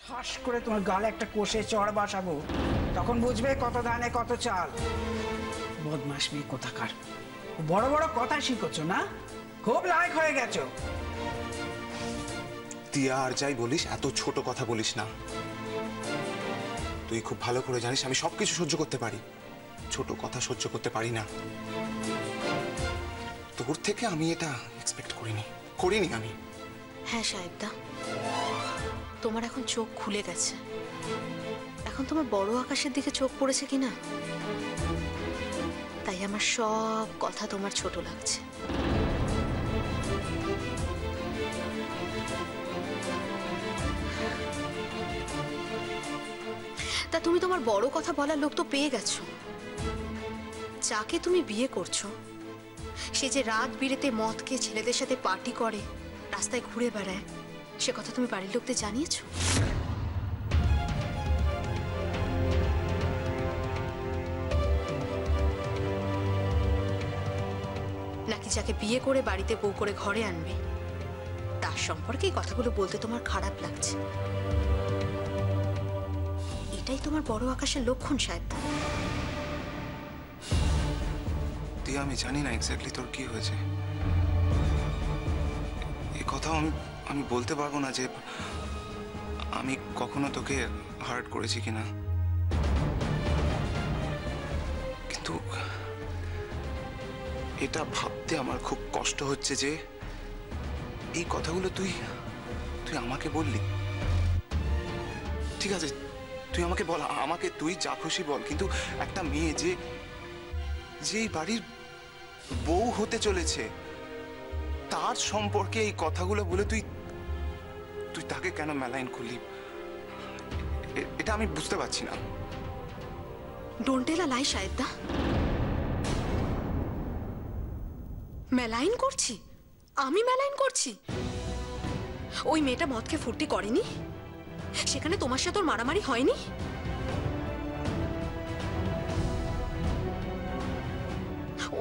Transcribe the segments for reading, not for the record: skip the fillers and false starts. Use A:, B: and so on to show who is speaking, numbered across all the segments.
A: ঠাস করে তোমার গালে একটা কষে চড় বসাবো, তখন বুঝবে কত ধানে কত চাল। বদমাশ মেয়ে কোথাকার, বড় বড় কথা শিখেছ না, খুব লায়ক হয়ে গেছো।
B: তিয়া, আর যাই বলিস এত ছোট কথা বলিস না। তুই খুব ভালো করে জানিস আমি সবকিছু সহ্য করতে পারি, ছোট কথা সহ্য করতে পারি না। তোর থেকে আমি এটা এক্সপেক্ট করিনি আমি।
C: হ্যাঁ সাহেবদা, তোমার এখন চোখ খুলে গেছে। এখন তোমার বড় আকাশের দিকে চোখ পড়েছে কিনা, তাই আমার সব কথা তোমার ছোট লাগছে। তা তুমি তোমার বড় কথা বলার লোক তো পেয়ে গেছো। যাকে তুমি বিয়ে করছো সে যে রাত বিরেতে মদ খেয়ে ছেলেদের সাথে পার্টি করে, রাস্তায় ঘুরে বেড়ায়, সে কথা তুমি বাড়ির লোকদের জানিয়েছো? নাকি যাকে বিয়ে করে বাড়িতে বউ করে ঘরে আনবে তার সম্পর্কে এই কথাগুলো বলতে তোমার খারাপ লাগছে? এটাই তোমার বড় আকাশের লক্ষণ সাহেবদা।
B: তিয়া, আমি জানি না এক্স্যাক্টলি তোর কি হয়েছে। এই কথাও আমি বলতে পারবো না যে আমি কখনো তোকে হার্ট করেছি কিনা, কিন্তু এটা ভাবতে আমার খুব কষ্ট হচ্ছে যে এই কথাগুলো তুই আমাকে বললি। ঠিক আছে, তুই আমাকে বল, আমাকে তুই যা খুশি বল, কিন্তু একটা মেয়ে যে এই বাড়ির বউ হতে চলেছে তার সম্পর্কে এই কথাগুলো বলে তুই তাকে কেন মেলাইন করলি, এটা আমি বুঝতে পারছি না।
C: Don't tell a lie সাহেবদা। Malign করছি? আমি মেলাইন করছি? ওই মেয়েটা মদকে ফুর্তি করেনি? সেখানে তোমার সাথে ওর মারামারি হয়নি?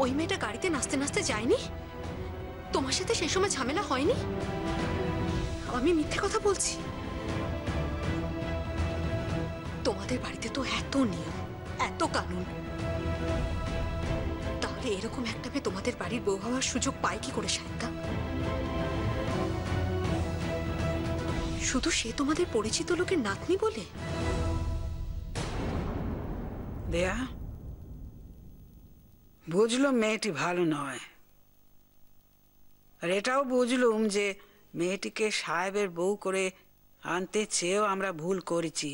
C: ওই মেয়েটা গাড়িতে নাচতে নাচতে যায়নি? তোমার সাথে সেই সময় ঝামেলা হয়নি? আমি মিথ্যে কথা বলছি? তোমাদের বাড়িতে তো এত নিয়ম, এত কানুন, তাহলে এরকম একটা মেয়ে তোমাদের বাড়ির বউ হওয়ার সুযোগ পায় কি করে সাহেবদা? শুধু সে তোমাদের পরিচিত লোকের নাতনি বলে?
A: দেয়া বুঝলো মেয়েটি ভালো নয়, আর এটাও বুঝলুম যে মেয়েটিকে সাহেবের বউ করে আনতে চেয়েও আমরা ভুল করেছি,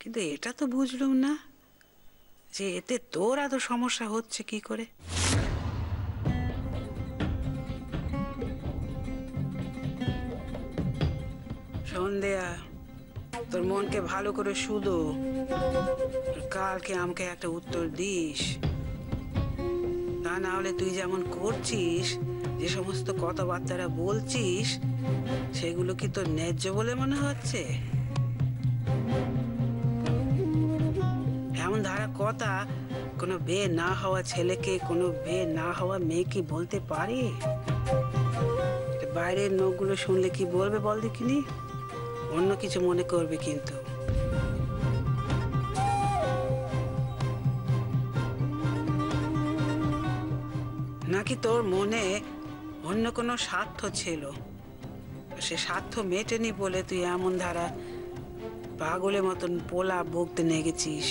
A: কিন্তু এটা তো বুঝলুম না যে এতে তোর এত সমস্যা হচ্ছে কি করে। সন্ধ্যা, তোর মনকে ভালো করে শুধো, কালকে আমাকে একটা উত্তর দিস। তা না হলে তুই যেমন করছিস, যে সমস্ত কথাবার্তারা বলছিস, সেগুলো কি তোর ন্যায্য বলে মনে হচ্ছে? এমন ধারা কথা কোনো বিয়ে না হওয়া ছেলেকে কোনো বিয়ে না হওয়া মেয়ে কি বলতে পারে? বাইরের লোকগুলো শুনলে কি বলবে বল দেখিনি? অন্য কিছু মনে করবে কিন্তু। নাকি তোর মনে অন্য কোনো স্বার্থ ছিল, সে স্বার্থ মেটেনি বলে তুই এমন ধারা পাগলের মতন পোলা বকতে নেগেছিস?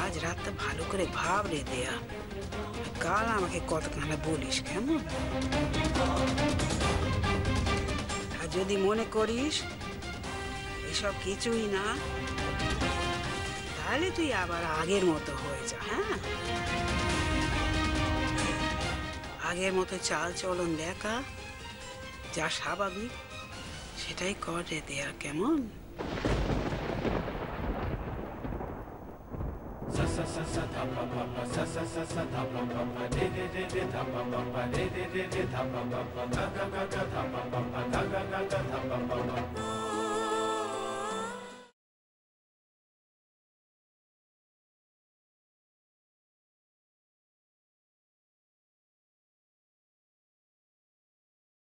A: আজ রাতটা ভালো করে ভাব রে দেয়া, কাল আমাকে কতখানা বলিস কেমন? আর যদি মনে করিস এসব কিছুই না, তাহলে তুই আবার আগের মতো হয়ে যা। হ্যাঁ, আগের মতো চাল চলন দেখা, যা স্বাভাবিক সেটাই কর রে দেয়া, কেমন? sa sa sa sa tha pa pa pa sa sa sa sa tha pa pa pa de de de de tha pa pa pa de de de de tha pa pa pa ga ga ga ga tha pa pa pa ga ga ga ga tha pa pa pa